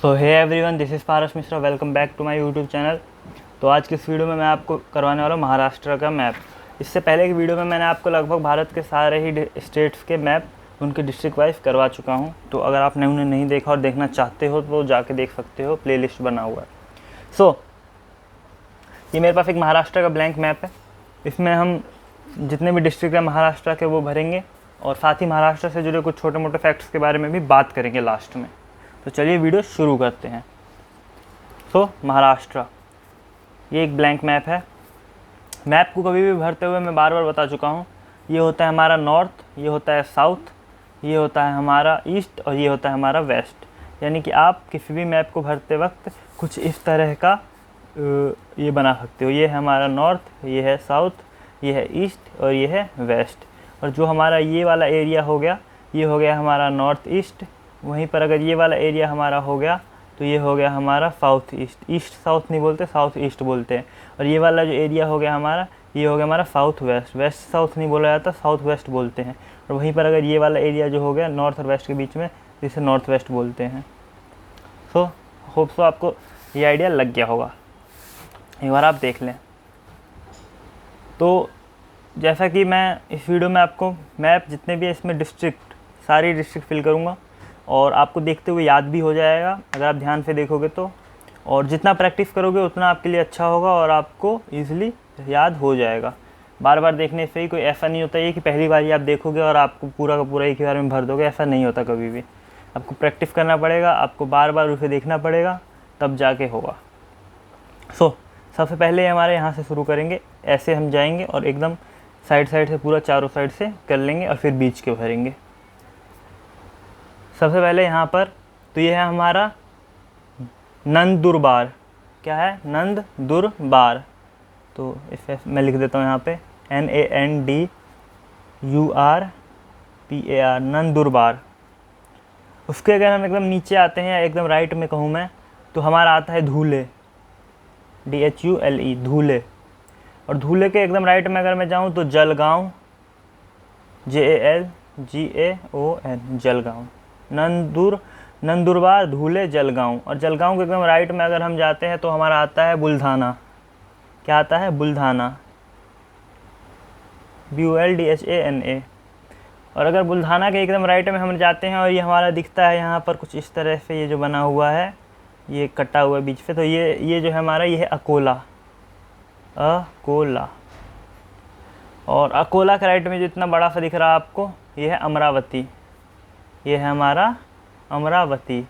So hey everyone, this is Paras Mishra. Welcome back to my YouTube channel. तो आज की इस वीडियो में मैं आपको करवाने वाला हूँ महाराष्ट्र का मैप। इससे पहले की वीडियो में मैंने आपको लगभग भारत के सारे ही स्टेट्स के मैप उनके डिस्ट्रिक्ट वाइज करवा चुका हूँ। तो अगर आपने उन्हें नहीं देखा और देखना चाहते हो तो जाके देख सकते हो, प्लेलिस्ट बना हुआ है। ये मेरे पास एक महाराष्ट्र का ब्लैंक मैप है। इसमें हम जितने भी डिस्ट्रिक्ट हैं महाराष्ट्र के वो भरेंगे और साथ ही महाराष्ट्र से जुड़े कुछ छोटे मोटे फैक्ट्स के बारे में भी बात करेंगे लास्ट में। तो चलिए वीडियो शुरू करते हैं। महाराष्ट्र ये एक ब्लैंक मैप है। मैप को कभी भी भरते हुए मैं बार बार बता चुका हूँ, ये होता है हमारा नॉर्थ, ये होता है साउथ, ये होता है हमारा ईस्ट और ये होता है हमारा वेस्ट। यानी कि आप किसी भी मैप को भरते वक्त कुछ इस तरह का ये बना सकते हो। ये है हमारा नॉर्थ, ये है साउथ, ये है ईस्ट और ये है वेस्ट। और जो हमारा ये वाला एरिया हो गया, ये हो गया हमारा नॉर्थ ईस्ट। वहीं पर अगर ये वाला एरिया हमारा हो गया तो ये हो गया हमारा साउथ ईस्ट। ईस्ट साउथ नहीं बोलते, साउथ ईस्ट बोलते हैं। और ये वाला जो एरिया हो गया हमारा, ये हो गया हमारा साउथ वेस्ट। वेस्ट साउथ नहीं बोला जाता, साउथ वेस्ट बोलते हैं। और वहीं पर अगर ये वाला एरिया जो हो गया नॉर्थ और वेस्ट के बीच में, जिसे नॉर्थ वेस्ट बोलते हैं। होप सो आपको ये आइडिया लग गया होगा। एक बार आप देख लें। तो जैसा कि मैं इस वीडियो में आपको मैप जितने भी है इसमें डिस्ट्रिक्ट, सारी डिस्ट्रिक्ट फिल करूँगा और आपको देखते हुए याद भी हो जाएगा अगर आप ध्यान से देखोगे तो। और जितना प्रैक्टिस करोगे उतना आपके लिए अच्छा होगा और आपको ईज़िली याद हो जाएगा। बार बार देखने से ही कोई ऐसा नहीं होता है कि पहली बार ही आप देखोगे और आपको पूरा का पूरा एक ही बार में भर दोगे। ऐसा नहीं होता कभी भी। आपको प्रैक्टिस करना पड़ेगा, आपको बार बार उसे देखना पड़ेगा, तब जाके होगा। सबसे पहले हमारे यहाँ से शुरू करेंगे। ऐसे हम जाएंगे और एकदम साइड से पूरा चारों साइड से कर लेंगे और फिर बीच के भरेंगे। सबसे पहले यहाँ पर तो ये है हमारा नंदुरबार। क्या है? नंदुरबार। तो इसे मैं लिख देता हूँ यहाँ पे NANDURPAR, नंदुरबार। उसके अगर हम एकदम नीचे आते हैं, एकदम राइट में कहूँ मैं, तो हमारा आता है धुले, DHULE, धुले। और धुले के एकदम राइट में अगर मैं जाऊँ तो जलगांव, JALGAON, जलगांव। नंदुरबार, धुले, जलगांव। और जलगांव के एकदम राइट में अगर हम जाते हैं तो हमारा आता है बुल्धाना। क्या आता है? बुल्धाना, BULDHANA। और अगर बुल्धाना के एकदम राइट में हम जाते हैं और ये हमारा दिखता है यहाँ पर कुछ इस तरह से, ये जो बना हुआ है, ये कटा हुआ है बीच से, तो ये जो है हमारा, ये है अकोला। अकोला। और अकोला के राइट में जो इतना बड़ा सा दिख रहा है आपको, ये है अमरावती। ये है हमारा अमरावती।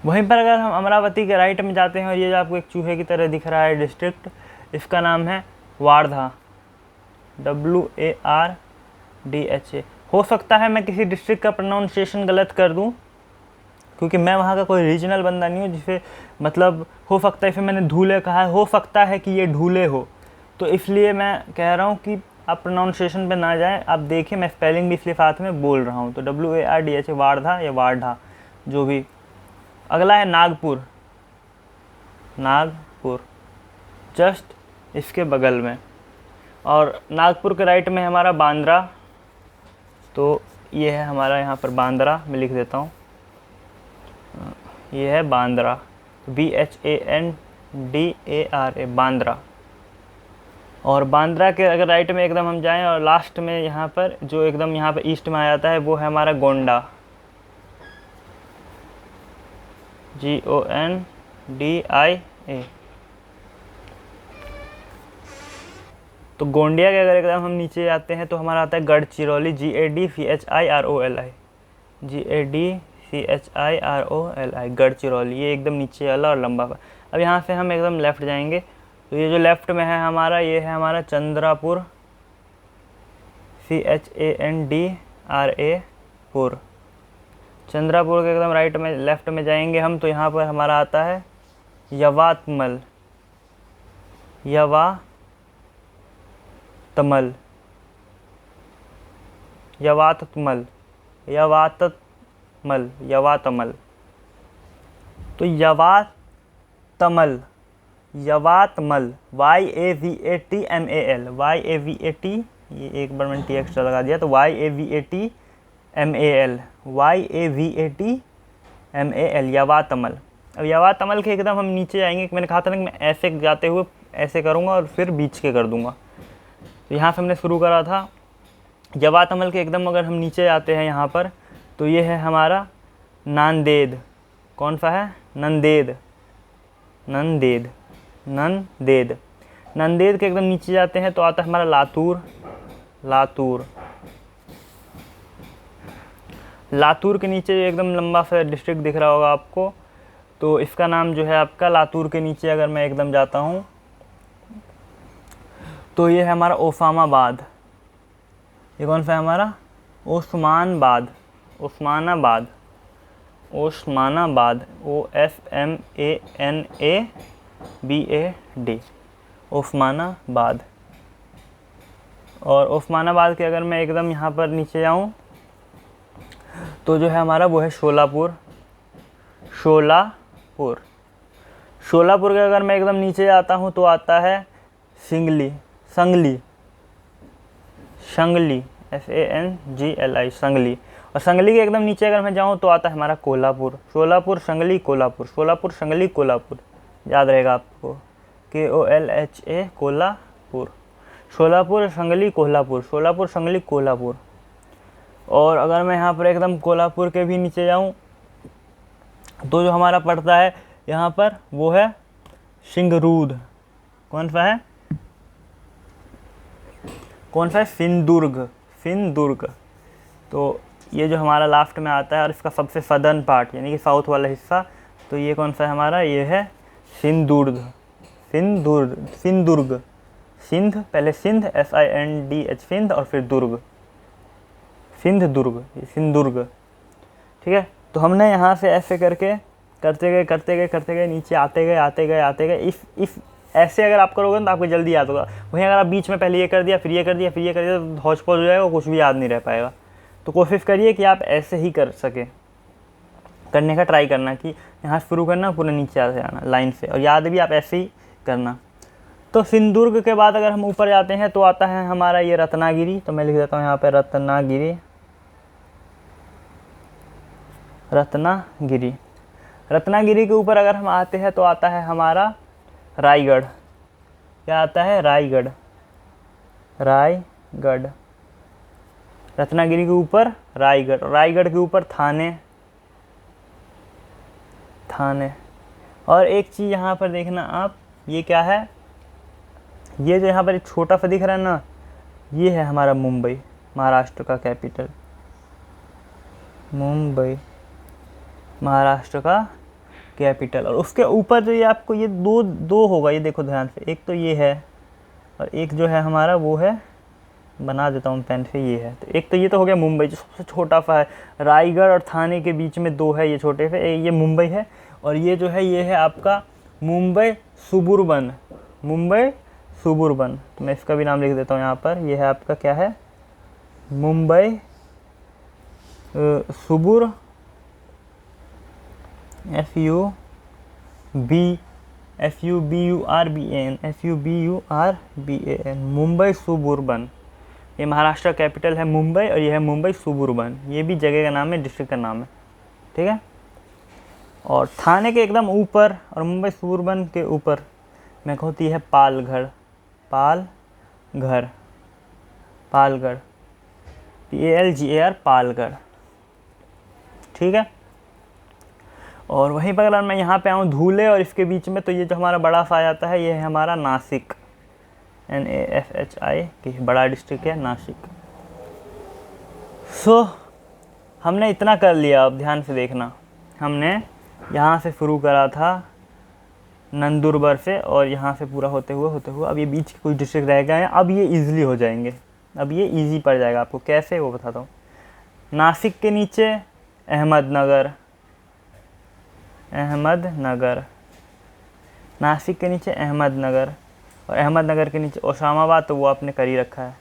वहीं पर अगर हम अमरावती के राइट में जाते हैं और ये जो आपको एक चूहे की तरह दिख रहा है डिस्ट्रिक्ट, इसका नाम है वारधा, WARDHA। हो सकता है मैं किसी डिस्ट्रिक्ट का प्रोनाउंसिएशन गलत कर दूं, क्योंकि मैं वहाँ का कोई रीजनल बंदा नहीं हूँ जिसे मतलब हो सकता है फिर मैंने धूले कहा है, हो सकता है कि ये ढूले हो। तो इसलिए मैं कह रहा हूँ कि आप प्रोनाउंसिएशन पे ना जाएं। आप देखिए, मैं स्पेलिंग भी इसलिए साथ में बोल रहा हूँ। तो WARDHA, वारधा या वारधा, जो भी। अगला है नागपुर। जस्ट इसके बगल में। और नागपुर के राइट में हमारा बांद्रा। तो ये है हमारा यहाँ पर बांद्रा, मैं लिख देता हूँ, ये है बांद्रा, BHANDARA, बांद्रा। और बांद्रा के अगर राइट में एकदम हम जाएं और लास्ट में यहाँ पर जो एकदम यहाँ पर ईस्ट में आ जाता है, वो है हमारा गोंडा, GONDIA। तो गोंडिया के अगर एकदम हम नीचे आते हैं तो हमारा आता है गढ़चिरौली, GADCHIROLI, गढ़चिरौली। ये एकदम नीचे वाला और लंबा। अब यहाँ से हम एकदम लेफ़्ट जाएंगे तो ये जो लेफ़्ट में है हमारा, ये है हमारा चंद्रापुर, CHANDRA, चंद्रापुर के एकदम राइट में लेफ़्ट में जाएंगे हम तो यहाँ पर हमारा आता है यवातमल, यवातमल। तो यवातमल, YAVATMAL, ये एक बार मैंने T एक्स्ट्रा लगा दिया, तो YAVATMAL YAVATMAL, यावातमल। अब यावातमल के एकदम हम नीचे जाएंगे, मैंने कहा था ना कि मैं ऐसे जाते हुए ऐसे करूँगा और फिर बीच के कर दूँगा। तो यहाँ से हमने शुरू करा था यावातमल के एकदम, अगर हम नीचे आते हैं यहाँ पर तो ये है हमारा नांदेद। कौन सा है? नंदेद, नंदेद, नंदेद। नंदेद के एकदम नीचे जाते हैं तो आता है हमारा लातूर, लातूर। लातूर के नीचे एकदम लंबा सा डिस्ट्रिक्ट दिख रहा होगा आपको, तो इसका नाम जो है आपका लातूर के नीचे अगर मैं एकदम जाता हूँ तो ये है हमारा ओसामाबाद। ये कौन सा है हमारा? ओस्मानाबाद, ओस्मानाबाद, ओस्मानाबाद, OSMANABAD, ओस्मानाबाद। और ओस्मानाबाद के अगर मैं एकदम यहाँ पर नीचे जाऊँ तो जो है हमारा वो है शोलापुर, शोलापुर। शोलापुर के अगर मैं एकदम नीचे जाता हूँ तो आता है सिंगली, संगली, संगली, SANGLI, संगली। और संगली के एकदम नीचे अगर मैं जाऊँ तो आता है हमारा कोल्हापुर। शोलापुर, संगली, कोल्हापुर, शोलापुर, संगली, कोल्हापुर, याद रहेगा आपको, KOLHA, कोल्हापुर। शोलापुर, संगली, कोल्हापुर, शोलापुर, संगली, कोल्हापुर। और अगर मैं यहाँ पर एकदम कोल्हापुर के भी नीचे जाऊँ तो जो हमारा पड़ता है यहाँ पर वो है सिंगरूद। कौन सा है? कौन सा है? सिंधुदुर्ग, सिंधुदुर्ग। तो ये जो हमारा लास्ट में आता है और इसका सबसे सदर्न पार्ट यानी कि साउथ वाला हिस्सा, तो ये कौन सा है हमारा? ये है सिंधुदुर्ग, सिंधुदुर्ग, सिंधुदुर्ग, सिंध, पहले सिंध SINDH, सिंध, और फिर दुर्ग, सिंधुदुर्ग, ये सिंधुदुर्ग। ठीक है, तो हमने यहाँ से ऐसे करके करते गए करते गए करते गए नीचे आते गए आते गए आते गए। इफ़ ऐसे अगर आप करोगे तो आपको जल्दी याद होगा। वहीं अगर आप बीच में पहले ये कर दिया फिर ये कर दिया फिर ये कर दिया तो हौच पौच हो जाएगा, कुछ भी याद नहीं रह पाएगा। तो कोशिश करिए कि आप ऐसे ही कर सके, करने का ट्राई करना कि यहाँ से शुरू करना, पूरे नीचे आते जाना लाइन से, और याद भी आप ऐसे ही करना। तो सिंधुदुर्ग के बाद अगर हम ऊपर जाते हैं तो आता है हमारा ये रत्नागिरी। तो मैं लिख देता हूँ यहाँ पे रत्नागिरी, रत्नागिरी। रत्नागिरी के ऊपर अगर हम आते हैं तो आता है हमारा रायगढ़। क्या आता है? रायगढ़, रायगढ़। रत्नागिरी के ऊपर रायगढ़, रायगढ़ के ऊपर थाने, थाने। और एक चीज़ यहाँ पर देखना आप, ये क्या है? ये जो यहाँ पर एक छोटा सा दिख रहा है ना, ये है हमारा मुंबई, महाराष्ट्र का कैपिटल। मुंबई महाराष्ट्र का कैपिटल। और उसके ऊपर जो ये आपको ये दो होगा, ये देखो ध्यान से, एक तो ये है और एक जो है हमारा वो है, बना देता हूँ पेन से, ये है। तो एक तो ये तो हो गया मुंबई जो सबसे छोटा सा है। रायगढ़ और थाने के बीच में दो है ये छोटे से, ये मुंबई है। और ये जो है ये है आपका मुंबई सुबुर्बन, मुंबई सुबुर्बन। तो मैं इसका भी नाम लिख देता हूँ यहाँ पर। ये है आपका क्या है? मुंबई सुबुर, SUBURBAN, मुंबई सुबुर्बन। ये महाराष्ट्र कैपिटल है मुंबई और ये है मुंबई सुबुर्बन। ये भी जगह का नाम है, डिस्ट्रिक्ट का नाम है। ठीक है। और थाने के एकदम ऊपर और मुंबई सुबुर्बन के ऊपर में होती है पालघर, पालघर, पालघर, PALGAR, पालघर। ठीक है। और वहीं पर अगर मैं यहाँ पे आऊँ धूले और इसके बीच में, तो ये जो हमारा बड़ा सा आ जाता है ये है हमारा नासिक, NASHI, बड़ा डिस्ट्रिक्ट है नासिक। हमने इतना कर लिया। अब ध्यान से देखना, हमने यहाँ से शुरू करा था नंदुरबार से और यहाँ से पूरा होते हुए अब ये बीच के कुछ डिस्ट्रिक्ट रह गए हैं। अब ये ईजिली हो जाएंगे, अब ये ईजी पड़ जाएगा आपको। कैसे वो बताता हूँ। नासिक के नीचे अहमदनगर, अहमदनगर, नासिक के नीचे अहमदनगर, और अहमदनगर के नीचे ओसामाबाद, तो वो आपने कर ही रखा है।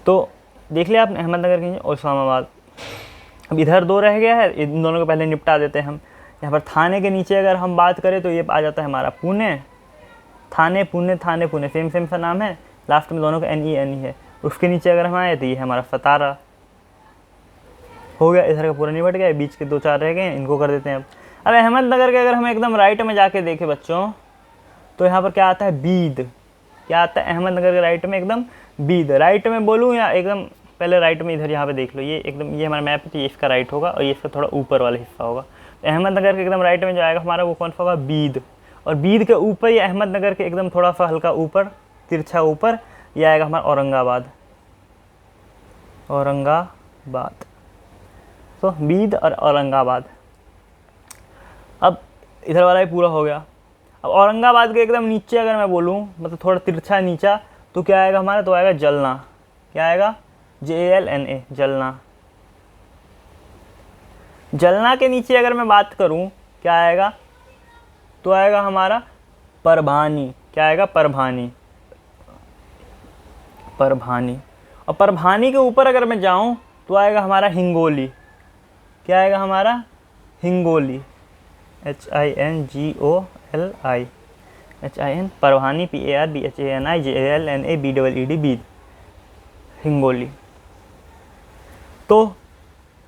तो देख लिया आपने, अहमदनगर के नीचे ओसामाबाद। अब इधर दो रह गया है, इन दोनों को पहले निपटा देते हैं हम। यहाँ पर थाने के नीचे अगर हम बात करें तो ये आ जाता है हमारा पुणे, थाने पुणे, थाने पुणे, सेम सा नाम है, लास्ट में दोनों का NE है। उसके नीचे अगर हम आए तो ये है हमारा सतारा। हो गया, इधर का पूरा निपट गया, बीच के 2-4 रह गए, इनको कर देते हैं अब। अब अहमदनगर के अगर हम एकदम राइट में जाके देखें बच्चों, तो यहाँ पर क्या आता है, बीद। क्या आता है अहमदनगर के राइट में एकदम, बीद। राइट में बोलूँ या एकदम पहले राइट में, इधर यहाँ पे देख लो, ये एकदम ये हमारा मैप है, तो ये इसका राइट होगा और ये इसका थोड़ा ऊपर वाला हिस्सा होगा। तो अहमदनगर के एकदम राइट में जो आएगा हमारा वो कौन सा होगा, बीद। और बीद के ऊपर ये अहमदनगर के एकदम थोड़ा सा हल्का ऊपर, तिरछा ऊपर, ये आएगा हमारा औरंगाबाद। औरंगाबाद, तो बीद और औरंगाबाद। अब इधर वाला ही पूरा हो गया। अब औरंगाबाद के एकदम नीचे अगर मैं बोलूँ, मतलब थोड़ा तिरछा नीचा, तो क्या आएगा हमारा, तो आएगा जलना। क्या आएगा, JALNA, जलना। जलना के नीचे अगर मैं बात करूं, क्या आएगा, तो आएगा हमारा परभानी। क्या आएगा, परभानी, परभानी। और परभानी के ऊपर अगर मैं जाऊं, तो आएगा हमारा हिंगोली। क्या आएगा हमारा, Hingoli, HINGOLI, Parbhani, PARBHANI JALNA BEED, Hingoli. तो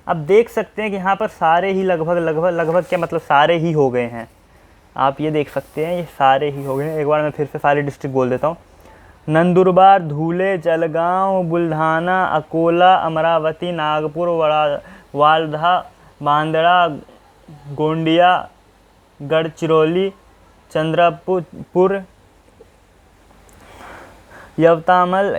अब देख सकते हैं कि यहाँ पर सारे ही लगभग क्या मतलब सारे ही हो गए हैं। आप ये देख सकते हैं ये सारे ही हो गए हैं। एक बार मैं फिर से सारे डिस्ट्रिक्ट बोल देता हूँ। नंदुरबार, धुले, जलगांव, बुल्ढाना, अकोला, अमरावती, नागपुर, वाल्धा, बांदड़ा, गोंडिया, गढ़चिरौली, चंद्रपुर, यवतमाल,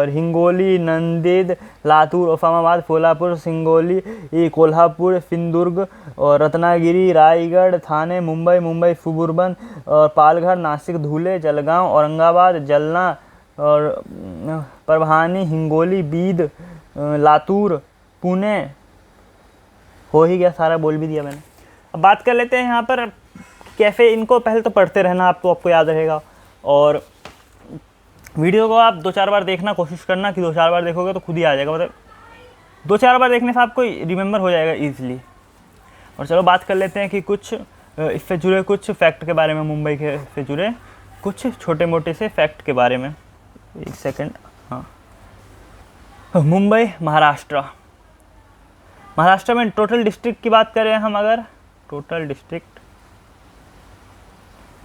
हिंगोली, नंदेद, लातूर, उस्मानाबाद, कोल्हापुर, सिंगोली, कोल्हापुर, सिंधुदुर्ग और रत्नागिरी, रायगढ़, थाने, मुंबई, सुबुर्बन और पालघर, नासिक, धुले, जलगांव, औरंगाबाद, जलना और परभानी, हिंगोली, बीद, लातूर, पुणे। हो ही गया, सारा बोल भी दिया मैंने। अब बात कर लेते हैं यहाँ पर कैसे, इनको पहले तो पढ़ते रहना आपको याद रहेगा, और वीडियो को आप 2-4 बार देखना, कोशिश करना कि 2-4 बार देखोगे तो खुद ही आ जाएगा, मतलब 2-4 बार देखने से आपको रिमेंबर हो जाएगा ईजिली। और चलो बात कर लेते हैं कि कुछ इससे जुड़े कुछ फैक्ट के बारे में, मुंबई के से जुड़े कुछ छोटे मोटे से फैक्ट के बारे में। एक सेकंड, हाँ। मुंबई, महाराष्ट्र में टोटल डिस्ट्रिक्ट की बात करें हम, अगर टोटल डिस्ट्रिक्ट,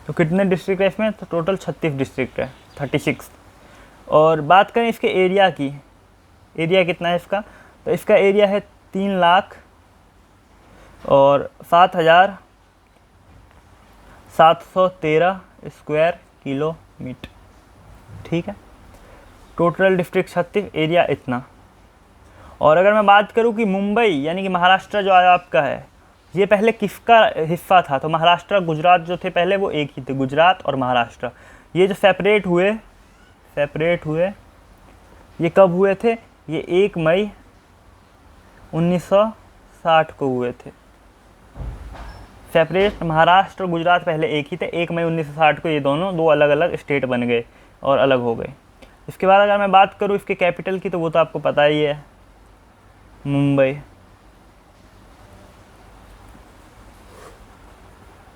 तो कितने डिस्ट्रिक्ट है इसमें, तो टोटल 36 डिस्ट्रिक्ट है, 36। और बात करें इसके एरिया की, एरिया कितना है इसका, तो इसका एरिया है 3,07,713 स्क्वायर किलोमीटर। ठीक है, टोटल डिस्ट्रिक्ट 36, एरिया इतना। और अगर मैं बात करूं कि मुंबई यानी कि महाराष्ट्र जो आपका है, ये पहले किसका हिस्सा था, तो महाराष्ट्र, गुजरात जो थे पहले वो एक ही थे, गुजरात और महाराष्ट्र। ये जो सेपरेट हुए ये कब हुए थे, ये 1 मई 1960 को हुए थे। सेपरेट महाराष्ट्र और गुजरात पहले एक ही थे, 1 मई 1960 को ये दोनों 2 अलग अलग स्टेट बन गए और अलग हो गए। इसके बाद अगर मैं बात करूँ इसके कैपिटल की, तो वो तो आपको पता ही है, मुंबई।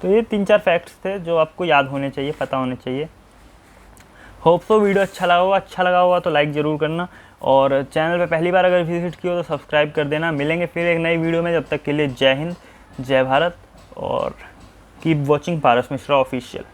तो ये 3-4 फैक्ट्स थे जो आपको याद होने चाहिए, पता होने चाहिए। होप सो वीडियो अच्छा लगा होगा तो लाइक ज़रूर करना, और चैनल पे पहली बार अगर विजिट किया हो तो सब्सक्राइब कर देना। मिलेंगे फिर एक नई वीडियो में, जब तक के लिए जय हिंद, जय भारत, और कीप वॉचिंग पारस मिश्रा ऑफिशियल।